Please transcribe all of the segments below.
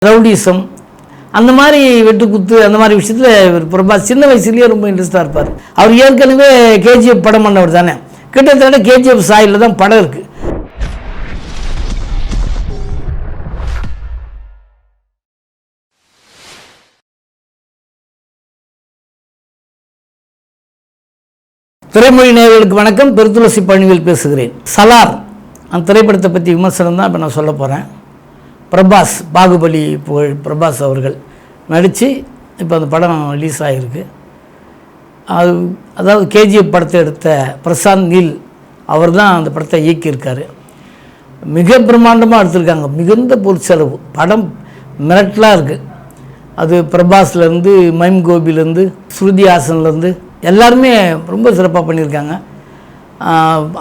Rowdyism அந்த மாதிரி வெட்டுக்குத்து அந்த மாதிரி விஷயத்தில் பிரபாஸ் சின்ன வயசுலேயே ரொம்ப இன்ட்ரெஸ்டாக இருப்பார். அவர் ஏற்கனவே கேஜிஎஃப் படம் பண்ணவர் தானே, கிட்டத்தட்ட கேஜிஎஃப் சாயில் தான் படம் இருக்குது. திரைமொழி நேயர்களுக்கு வணக்கம். பெருத்துளசி பழனிவேல் பேசுகிறேன். சலார் அந்த திரைப்படத்தை பற்றி விமர்சனம் தான் இப்போ நான் சொல்ல போகிறேன். பிரபாஸ், பாகுபலி புகழ் பிரபாஸ் அவர்கள் நடித்து இப்போ அந்த படம் ரிலீஸ் ஆகிருக்கு. அதாவது கேஜிஎஃப் படத்தை எடுத்த பிரசாந்த் நீல் அவர் தான் அந்த படத்தை இயக்கியிருக்காரு. மிக பிரம்மாண்டமாக எடுத்திருக்காங்க. மிகுந்த பொருட்செலவு. படம் மிரட்டலாக இருக்குது. அது பிரபாஸ்லேருந்து மைம் கோபிலேருந்து ஸ்ருதி ஹாசன்லேருந்து எல்லாருமே ரொம்ப சிறப்பாக பண்ணியிருக்காங்க.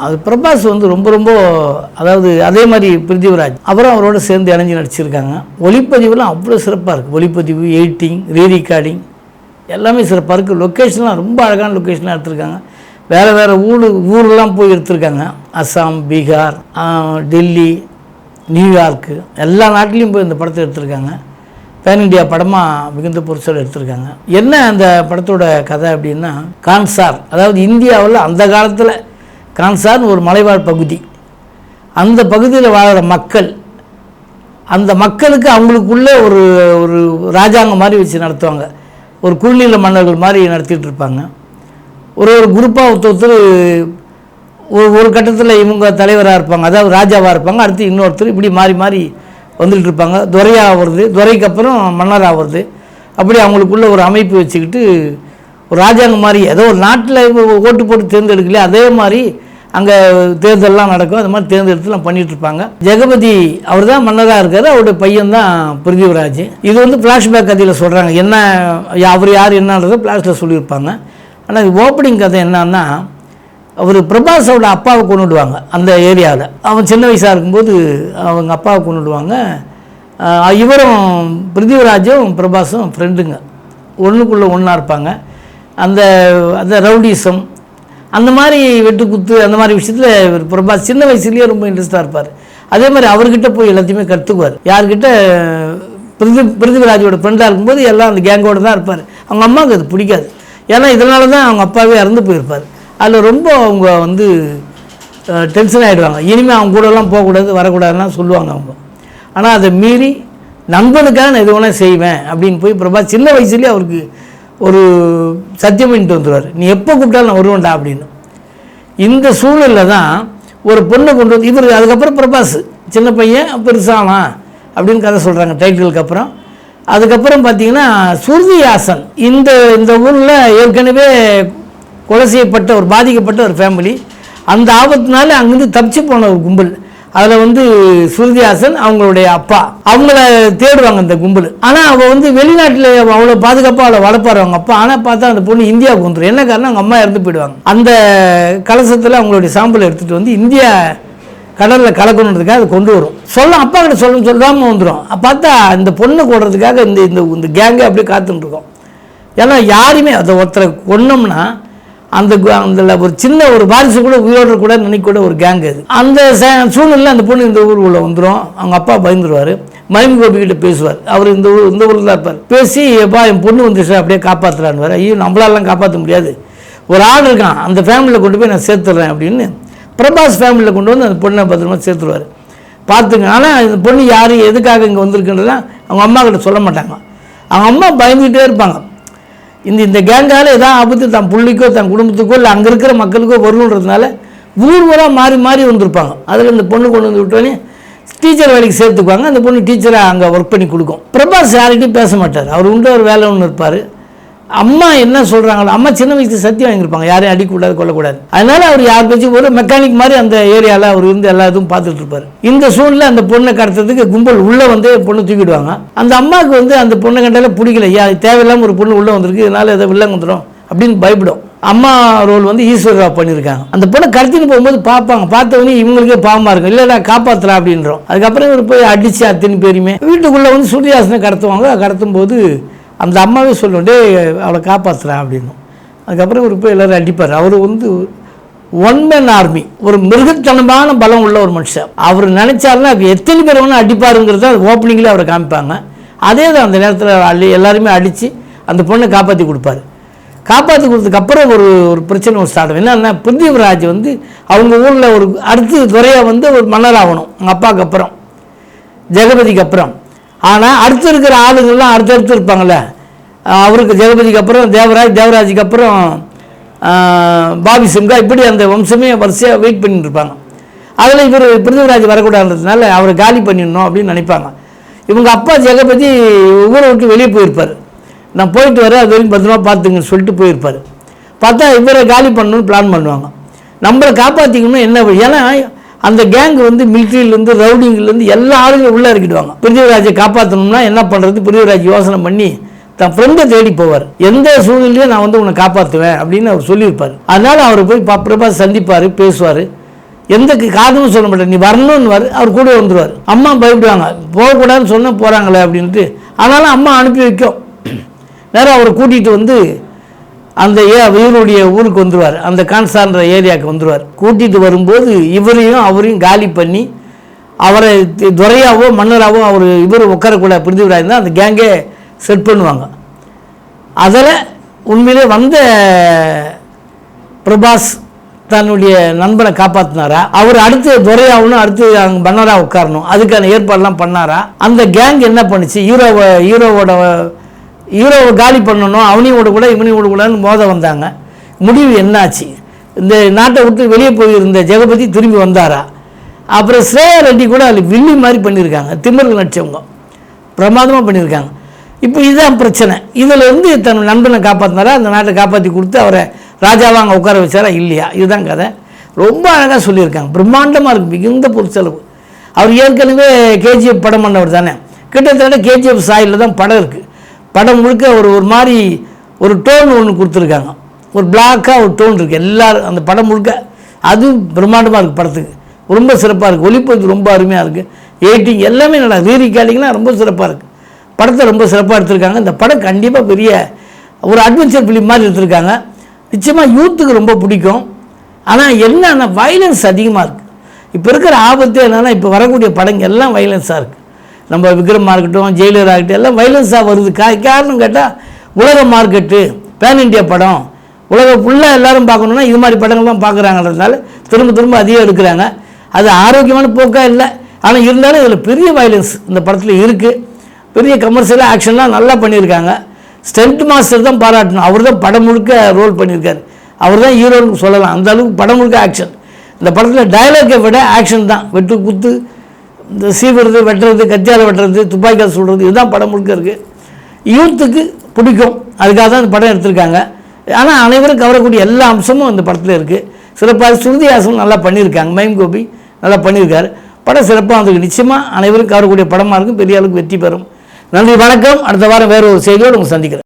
அது பிரபாஸ் ரொம்ப அதாவது அதே மாதிரி பிருத்திவிராஜ் அவரும் அவரோட சேர்ந்து இணைஞ்சு நடிச்சிருக்காங்க. ஒளிப்பதிவுலாம் அவ்வளோ சிறப்பாக இருக்குது. ஒளிப்பதிவு, எடிட்டிங், ரீரெக்கார்டிங் எல்லாமே சிறப்பாக இருக்குது. லொக்கேஷன்லாம் ரொம்ப அழகான லொக்கேஷனாக எடுத்திருக்காங்க. வேறு ஊரெலாம் போய் எடுத்திருக்காங்க. அஸ்ஸாம், பீகார், டெல்லி, நியூயார்க்கு எல்லா நாட்டிலையும் போய் இந்த படத்தை எடுத்திருக்காங்க. பேன் இண்டியா படமாக மிகுந்த பொருட்கள் எடுத்திருக்காங்க. என்ன அந்த படத்தோட கதை அப்படின்னா, கான்சார், அதாவது இந்தியாவில் அந்த காலத்தில் கான்சார்னு ஒரு மலைவாழ் பகுதி. அந்த பகுதியில் வாழ்கிற மக்கள், அந்த மக்களுக்கு அவங்களுக்குள்ளே ஒரு ஒரு ராஜாங்கம் மாதிரி வச்சு நடத்துவாங்க. ஒரு குறுநில மன்னர்கள் மாதிரி நடத்திட்டு இருப்பாங்க. ஒரு குரூப்பாக ஒருத்தர் ஒரு கட்டத்தில் இவங்க தலைவராக இருப்பாங்க, அதாவது ராஜாவாக இருப்பாங்க. அடுத்து இன்னொருத்தர் இப்படி மாறி மாறி வந்துட்டு இருப்பாங்க. துரையாக வருது, துரைக்கு அப்புறம் மன்னராக வருது. அப்படி அவங்களுக்குள்ள ஒரு அமைப்பு வச்சுக்கிட்டு ஒரு ராஜாங்கம் மாதிரி, ஏதோ ஒரு நாட்டில் ஓட்டு போட்டு தேர்ந்தெடுக்கலையே அதே மாதிரி அங்கே தேர்தலெலாம் நடக்கும். அது மாதிரி தேர்ந்தெடுத்துலாம் பண்ணிகிட்ருப்பாங்க. ஜெகபதி அவர் தான் மன்னராக இருக்கார். அவருடைய பையன் தான் பிருத்திவிராஜ். இது ஃப்ளாஷ்பேக் கதையில் சொல்கிறாங்க. என்ன அவர் யார் என்னன்றதை ஃப்ளாஷில் சொல்லியிருப்பாங்க. ஆனால் இது ஓப்பனிங் கதை என்னன்னா, அவர் பிரபாஸோட அப்பாவை கொண்டுடுவாங்க அந்த ஏரியாவில். அவன் சின்ன வயசாக இருக்கும்போது அவங்க அப்பாவை கொண்டுடுவாங்க. இவரும் பிருத்திவிராஜும் பிரபாஸும் ஃப்ரெண்டுங்க, ஒன்றுக்குள்ளே ஒன்றா இருப்பாங்க. அந்த அந்த ரவுடிசம் அந்த மாதிரி வெட்டுக்குத்து அந்த மாதிரி விஷயத்தில் பிரபாஸ் சின்ன வயசுலேயே ரொம்ப இன்ட்ரெஸ்டாக இருப்பார். அதே மாதிரி அவர்கிட்ட போய் எல்லாத்தையுமே கற்றுக்குவார். யார்கிட்ட பிருத்திவிராஜோட ஃப்ரெண்டாக இருக்கும்போது எல்லாம் அந்த கேங்கோடு தான் இருப்பார். அவங்க அம்மாவுக்கு அது பிடிக்காது. ஏன்னா இதனால தான் அவங்க அப்பாவே இறந்து போயிருப்பார். அதில் ரொம்ப அவங்க டென்ஷன் ஆகிடுவாங்க. இனிமேல் அவங்க கூடலாம் போகக்கூடாது, வரக்கூடாதுலாம் சொல்லுவாங்க அவங்க. ஆனால் அதை மீறி நண்பனுக்காக நான் எது வேணால் செய்வேன் அப்படின்னு போய் பிரபாஸ் சின்ன வயசுலேயே அவருக்கு ஒரு சத்தியம் பண்ணிட்டு வந்துடுவார். நீ எப்போ கூப்பிட்டாலும் நான் வருவேன்டா அப்படின்னு. இந்த சூழலில் தான் ஒரு பொண்ணை கொண்டு வந்து இவர் அதுக்கப்புறம் பிரபாஸ் சின்ன பையன் பெருசாவான் அப்படின்னு கதை சொல்கிறாங்க டைட்டிலுக்கு அப்புறம். அதுக்கப்புறம் பார்த்தீங்கன்னா ஸ்ருதி ஹாசன் இந்த ஊரில் ஏற்கனவே கொலை செய்யப்பட்ட ஒரு பாதிக்கப்பட்ட ஒரு ஃபேமிலி. அந்த ஆபத்தினால அங்கேருந்து தப்பிச்சு போன ஒரு கும்பல். அதில் ஸ்ருதி ஹாசன் அவங்களுடைய அப்பா அவங்கள தேடுவாங்க இந்த கும்பல். ஆனால் அவள் வெளிநாட்டில் அவ்வளோ பாதுகாப்பாக அவளை வளர்ப்பார் அவங்க அப்பா. ஆனால் பார்த்தா அந்த பொண்ணு இந்தியாவுக்கு வந்துடும். என்ன காரணம், அவங்க அம்மா இறந்து போயிடுவாங்க. அந்த கலசத்தில் அவங்களுடைய சாம்பலை எடுத்துகிட்டு இந்தியா கடலில் கலக்கணுன்றதுக்காக அதை கொண்டு வரும். அப்பா கிட்ட சொல்லாமல் வந்துடும். பார்த்தா இந்த பொண்ணை கொடுறதுக்காக இந்த கேங்கே அப்படியே காத்துட்டுருக்கோம். ஏன்னா யாருமே அதை ஒருத்தரை கொன்னோம்னா அந்த ஒரு சின்ன ஒரு வாரிசு கூட உயிரோடு கூட நினைக்கூட ஒரு கேங் அது. அந்த சூழ்நிலை அந்த பொண்ணு இந்த ஊருக்குள்ள வந்துடும். அவங்க அப்பா பயந்துருவார். மைம் கோபிக்கிட்ட பேசுவார். அவர் இந்த ஊரில் தான் இருப்பார். பேசி எப்பா என் பொண்ணு வந்துச்சு அப்படியே காப்பாற்றலான்னு. ஐயோ நம்மளாலாம் காப்பாற்ற முடியாது, ஒரு ஆள் இருக்கான், அந்த ஃபேமிலியில் கொண்டு போய் நான் சேர்த்துட்றேன் அப்படின்னு பிரபாஸ் ஃபேமிலியில் கொண்டு வந்து அந்த பொண்ணை பத்திரமா சேர்த்துருவார். பார்த்துங்க. ஆனால் இந்த பொண்ணு யார் எதுக்காக இங்கே வந்திருக்குன்றதான் அவங்க அம்மா கிட்ட சொல்ல மாட்டாங்க. அவங்க அம்மா பயந்துகிட்டே இருப்பாங்க. இந்த கேங்கால் ஏதாவது ஆபத்து தன் பிள்ளைக்கோ தன் குடும்பத்துக்கோ இல்லை அங்கே இருக்கிற மக்களுக்கோ வரணுன்றதுனால ஊராக மாறி மாறி வந்திருப்பாங்க. அதில் இந்த பொண்ணு கொண்டு வந்து விட்டோன்னே டீச்சர் வேலைக்கு சேர்த்துக்குவாங்க. அந்த பொண்ணு டீச்சரை அங்கே ஒர்க் பண்ணி கொடுக்கும். பிரபாஸ் யார்கிட்டையும் பேச மாட்டார். அவர் ஒரு வேலை ஒன்று இருப்பார். அம்மா என்ன சொல்கிறாங்களோ, அம்மா சின்ன வயசுக்கு சத்தியம் வாங்கியிருப்பாங்க, யாரையும் அடிக்கக்கூடாது கொல்லக்கூடாது. அதனால் அவர் யார் பேச்சு ஒரு மெக்கானிக் மாதிரி அந்த ஏரியாவில் அவர் எல்லா இதுவும் பார்த்துட்டு இருப்பார். இந்த சூழ்நிலை அந்த பொண்ணை கடத்துறதுக்கு கும்பல் உள்ளே பொண்ணை தூக்கிடுவாங்க. அந்த அம்மாவுக்கு அந்த பொண்ணை கண்டால பிடிக்கல. தேவையில்லாமல் ஒரு பொண்ணு உள்ளே வந்திருக்கு, இதனால் எதை வில்லங்க வந்துடும் அப்படின்னு பயப்படும். அம்மா ரோல் ஈஸ்வரராவ் பண்ணியிருக்காங்க. அந்த பொண்ணை கடத்தின்னு போகும்போது பார்ப்பாங்க. பார்த்தவொடனே இவங்களுக்கே பாவமாக இருக்கும். இல்லை நான் காப்பாற்றலாம் அப்படின்றோம். அதுக்கப்புறம் இவர் போய் அடித்து அத்தனை பேருமே வீட்டுக்குள்ளே ஸ்ருதி ஹாசனை கடத்துவாங்க. கடத்தும் போது அந்த அம்மாவே சொல்லும், டே அவளை காப்பாற்றுறேன் அப்படின்னு. அதுக்கப்புறம் இவர் போய் எல்லோரும் அடிப்பார். அவர் ஒன் மேன் ஆர்மி, ஒரு மிருகத்தனமான பலம் உள்ள ஒரு மனுஷன். அவர் நினைச்சாருன்னா எத்தனை பேர் வேணால் அடிப்பாருங்கிறத ஓப்பனிங்கில் அவரை காமிப்பாங்க. அதே தான் அந்த நேரத்தில் எல்லாருமே அடித்து அந்த பொண்ணை காப்பாற்றி கொடுப்பாரு. காப்பாற்றி கொடுத்ததுக்கப்புறம் ஒரு பிரச்சனை ஒரு ஸ்டார்ட் ஆகும். என்னன்னா பிருத்திவிராஜ் வந்து அவங்க ஊரில் ஒரு அடுத்து துறையாக வந்து ஒரு மன்னர் ஆகணும் அவங்க அப்பாவுக்கு அப்புறம், ஜெகபதிக்கு அப்புறம். ஆனால் அடுத்து இருக்கிற ஆளுங்கள்லாம் அடுத்தடுத்து இருப்பாங்கள்ல, அவருக்கு ஜெகபதிக்கு அப்புறம் தேவராஜுக்கு அப்புறம் பாபி சிம்கா, இப்படி அந்த வம்சமே வரிசையாக வெயிட் பண்ணிட்டு இருப்பாங்க. அதில் இவர் பிருத்திவிராஜ் வரக்கூடாதுன்றதுனால அவரை காலி பண்ணிடணும் அப்படின்னு நினைப்பாங்க. இவங்க அப்பா ஜெகபதி ஊரை விட்டு வெளியே போயிருப்பார். நான் போயிட்டு வரேன், அது வரைக்கும் பத்திரமா பார்த்துங்கன்னு சொல்லிட்டு போயிருப்பார். பார்த்தா இவரை காலி பண்ணணும்னு பிளான் பண்ணுவாங்க. நம்மளை காப்பாற்றிக்கணும் என்ன வழி? ஏன்னா அந்த கேங் வந்து மிலிட்ரியிலேருந்து ரவுடிங்லேருந்து எல்லா ஆளுங்களும் உள்ளே இறக்கிடுவாங்க. பிருத்திவிராஜை காப்பாற்றணும்னா என்ன பண்ணுறது? பிருத்திவிராஜ் யோசனை பண்ணி தன் ஃப்ரெண்டை தேடி போவார். எந்த சூழ்நிலையும் நான் வந்து உன்னை காப்பாற்றுவேன் அப்படின்னு அவர் சொல்லியிருப்பார். அதனால் அவர் போய் பிரபாஸ் சந்திப்பார், பேசுவார். எந்த காரணமும் சொல்ல மாட்டார், நீ வரணும்னு அவர் கூட வந்துடுவார். அம்மா பயப்படுவாங்க, போகக்கூடாதுன்னு சொன்ன போகிறாங்களே அப்படின்ட்டு. ஆனாலும் அம்மா அனுப்பி வைக்கும். நேரம் அவரை கூட்டிகிட்டு வந்து அந்த இவருடைய ஊருக்கு வந்துடுவார், அந்த கான்சான்ற ஏரியாவுக்கு வந்துடுவார். கூட்டிகிட்டு வரும்போது இவரையும் அவரையும் காலி பண்ணி அவரை துறையாவோ மன்னராவோ இவர் உட்காரக்கூட பிருத்திவிராஜ் தான் அந்த கேங்கே செட் பண்ணுவாங்க. அதில் உண்மையிலே வந்த பிரபாஸ் தன்னுடைய நண்பனை காப்பாற்றினாரா, அவர் அடுத்து துரையாகணும், அடுத்து அங்கே மன்னராக உட்காரணும், அதுக்கான ஏற்பாடெல்லாம் பண்ணாரா? அந்த கேங் என்ன பண்ணுச்சு? ஹீரோவை காலி பண்ணணும், அவனையும் கூட இவனையும் கூடன்னு மோத வந்தாங்க. முடிவு என்னாச்சு? இந்த நாட்டை விட்டு வெளியே போயிருந்த ஜெகபதி திரும்பி வந்தாரா? அப்புறம் ஸ்ரேயா ரெட்டி கூட அதில் வில்லி மாதிரி பண்ணியிருக்காங்க, திமிருக்கு நடிச்சவங்க பிரமாதமாக பண்ணியிருக்காங்க. இப்போ இதுதான் பிரச்சனை. இதில் இருந்து தன் நண்பனை காப்பாற்றினாரா, அந்த நாட்டை காப்பாற்றி கொடுத்து அவரை ராஜாவாக அங்கே உட்கார வச்சாரா இல்லையா? இதுதான் கதை. ரொம்ப அழகாக சொல்லியிருக்காங்க, பிரம்மாண்டமாக இருக்குது, மிகுந்த பொருட்செலவு. அவர் ஏற்கனவே கேஜிஎஃப் படம் பண்ணவர் தானே, கிட்டத்தட்ட கேஜிஎஃப் சாயில் தான் படம் இருக்குது. படம் முழுக்க ஒரு மாதிரி ஒரு டோன் ஒன்று கொடுத்துருக்காங்க, ஒரு பிளாக்காக ஒரு டோன் இருக்குது எல்லோரும் அந்த படம் முழுக்க. அதுவும் பிரம்மாண்டமாக இருக்குது, படத்துக்கு ரொம்ப சிறப்பாக இருக்குது, ஒளிப்பதிவு ரொம்ப அருமையாக இருக்குது, எடிட்டிங் எல்லாமே நல்லா, ரீரிகார்டிங்லாம் ரொம்ப சிறப்பாக இருக்குது. படத்தை ரொம்ப சிறப்பாக எடுத்திருக்காங்க. இந்த படம் கண்டிப்பாக பெரிய ஒரு அட்வென்ச்சர் ஃபிலிம் மாதிரி எடுத்திருக்காங்க. நிச்சயமாக யூத்துக்கு ரொம்ப பிடிக்கும். ஆனால் என்னன்னா வைலன்ஸ் அதிகமாக இருக்குது. இப்போ இருக்கிற ஆபத்து என்னென்னா, இப்போ வரக்கூடிய படங்கள் எல்லாம் வைலன்ஸாக இருக்குது. நம்ம விக்ரமாக இருக்கட்டும், ஜெயிலராக இருக்கட்டும், எல்லாம் வைலன்ஸாக வருது. காரணம் கேட்டால் உலக மார்க்கெட்டு, பேன் இண்டியா படம், உலகம் ஃபுல்லாக எல்லோரும் பார்க்கணுன்னா இது மாதிரி படங்கள்லாம் பார்க்குறாங்கன்றதுனால திரும்ப அதிகம் எடுக்கிறாங்க. அது ஆரோக்கியமான போக்காக இல்லை. ஆனால் இருந்தாலும் இதில் பெரிய வைலன்ஸ் இந்த படத்தில் இருக்குது. பெரிய கமர்ஷியலாக ஆக்ஷன்லாம் நல்லா பண்ணியிருக்காங்க. ஸ்டென்ட் மாஸ்டர் தான் பாராட்டணும், அவர் தான் படம் முழுக்க ரோல் பண்ணியிருக்காரு, அவர் தான் ஹீரோன்னு சொல்லலாம். அந்த அளவுக்கு படம் முழுக்க ஆக்ஷன். இந்த படத்தில் டயலாக்கை விட ஆக்ஷன் தான், வெட்டு குத்து, இந்த சீவுறது, வெட்டுறது, கத்தியால் வெட்டுறது, துப்பாக்கியால் சுடுறது, இதுதான் படம் முழுக்க இருக்குது. யூத்துக்கு பிடிக்கும், அதுக்காக தான் இந்த படம் எடுத்திருக்காங்க. ஆனால் அனைவரும் கவரக்கூடிய எல்லா அம்சமும் இந்த படத்தில் இருக்குது. சிறப்பாக ஸ்ருதிஹாசன் நல்லா பண்ணியிருக்காங்க, மைம் கோபி நல்லா பண்ணியிருக்காரு. படம் சிறப்பாக வந்திருக்கு. நிச்சயமாக அனைவரும் கவரக்கூடிய படமாக இருக்கும், பெரிய அளவுக்கு வெற்றி பெறும். நன்றி, வணக்கம். அடுத்த வாரம் வேறு ஒரு செய்தியோடு உங்களை சந்திக்கிறேன்.